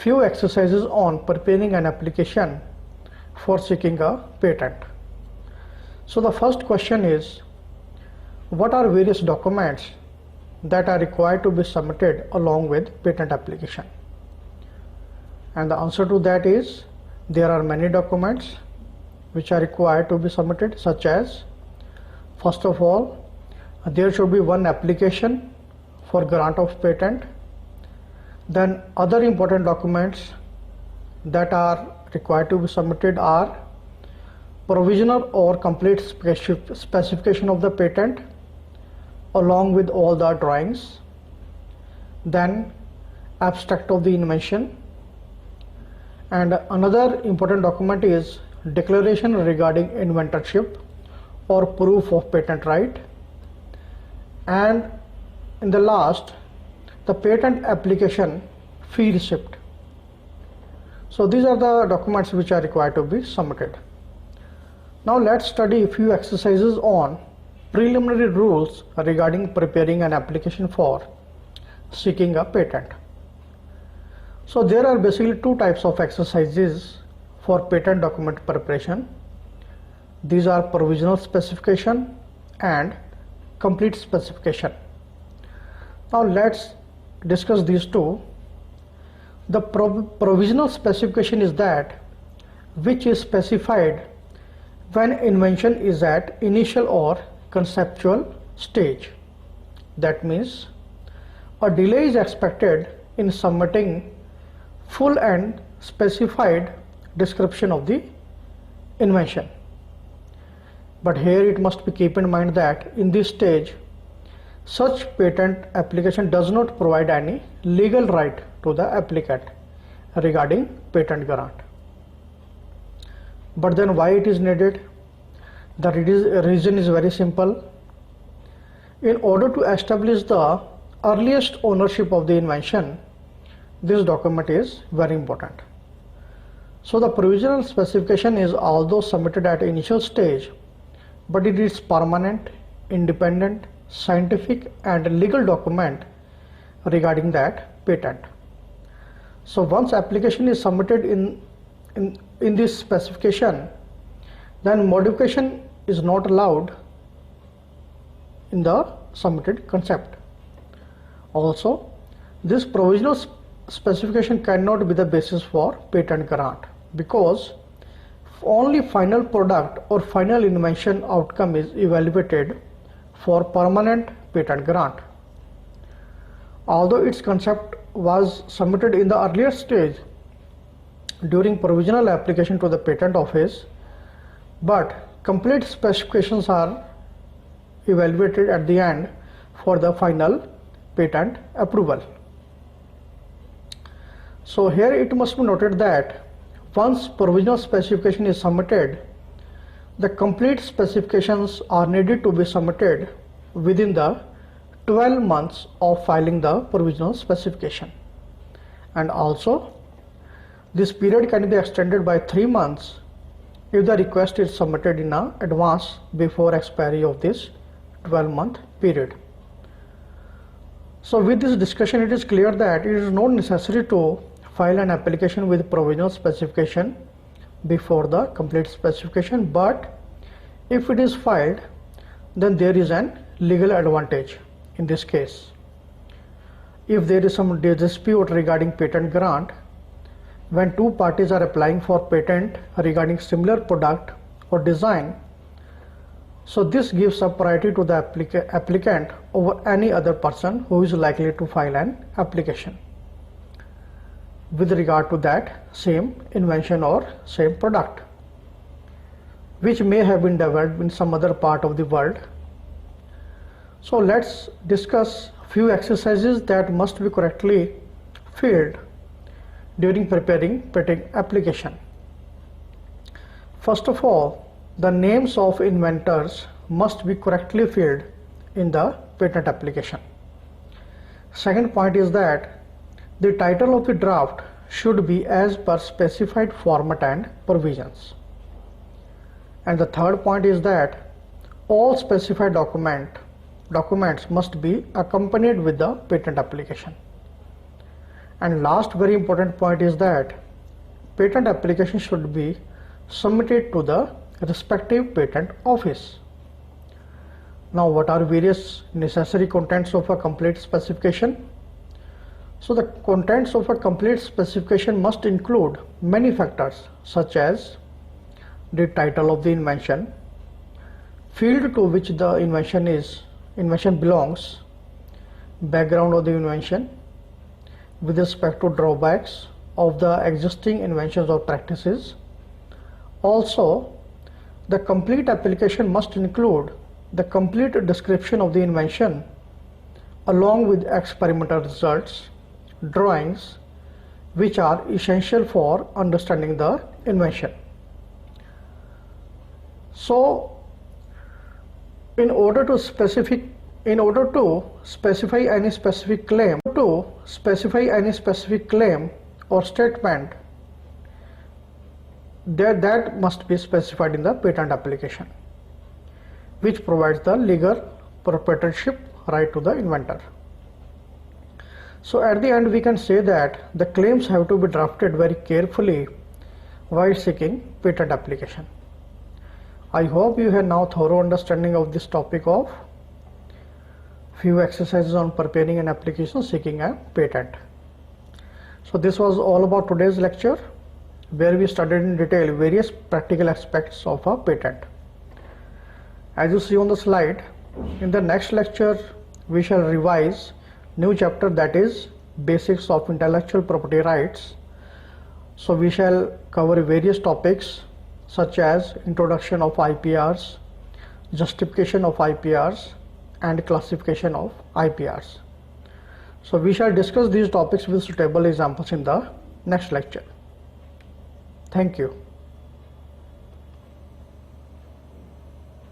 few exercises on preparing an application for seeking a patent. So the first question is, what are various documents that are required to be submitted along with patent application? And the answer to that is, there are many documents which are required to be submitted, such as, first of all, there should be one application for grant of patent. Then other important documents that are required to be submitted are provisional or complete specification of the patent along with all the drawings, then abstract of the invention, and another important document is declaration regarding inventorship or proof of patent right, and in the last, the patent application fee receipt. So these are the documents which are required to be submitted. Now let's study a few exercises on preliminary rules regarding preparing an application for seeking a patent. So there are basically two types of exercises for patent document preparation. These are provisional specification and complete specification. Now let's discuss these two. The provisional specification is that which is specified when invention is at initial or conceptual stage. That means a delay is expected in submitting full and specified description of the invention. But here it must be kept in mind that in this stage, such patent application does not provide any legal right to the applicant regarding patent grant. But then why it is needed? The reason is very simple. In order to establish the earliest ownership of the invention, this document is very important. So the provisional specification is although submitted at initial stage, but it is permanent, independent, scientific and legal document regarding that patent. So once application is submitted in this specification, then modification is not allowed in the submitted concept. Also, this provisional specification cannot be the basis for patent grant, because only final product or final invention outcome is evaluated for permanent patent grant. Although its concept was submitted in the earlier stage during provisional application to the patent office, but complete specifications are evaluated at the end for the final patent approval. So here it must be noted that once provisional specification is submitted, the complete specifications are needed to be submitted within the 12 months of filing the provisional specification. And also, this period can be extended by 3 months if the request is submitted in advance before expiry of this 12-month period. So with this discussion, it is clear that it is not necessary to file an application with provisional specification before the complete specification, but if it is filed, then there is an legal advantage in this case. If there is some dispute regarding patent grant, when two parties are applying for patent regarding similar product or design, so this gives a priority to the applicant over any other person who is likely to file an application with regard to that same invention or same product, which may have been developed in some other part of the world. So let's discuss few exercises that must be correctly filled during preparing patent application. First of all, the names of inventors must be correctly filled in the patent application. Second point is that the title of the draft should be as per specified format and provisions. And the third point is that all specified documents must be accompanied with the patent application. And last very important point is that patent application should be submitted to the respective patent office. Now, what are various necessary contents of a complete specification? So the contents of a complete specification must include many factors such as the title of the invention, field to which the invention belongs, background of the invention with respect to drawbacks of the existing inventions or practices. Also, the complete application must include the complete description of the invention along with experimental results, drawings, which are essential for understanding the invention. So, in order to specify any specific claim or statement, that must be specified in the patent application, which provides the legal proprietorship right to the inventor. So at the end we can say that the claims have to be drafted very carefully while seeking patent application. I hope you have now thorough understanding of this topic of few exercises on preparing an application seeking a patent. So this was all about today's lecture, where we studied in detail various practical aspects of a patent. As you see on the slide, in the next lecture we shall revise new chapter, that is basics of intellectual property rights. So we shall cover various topics such as introduction of IPRs, justification of IPRs, and classification of IPRs. So we shall discuss these topics with suitable examples in the next lecture. Thank you.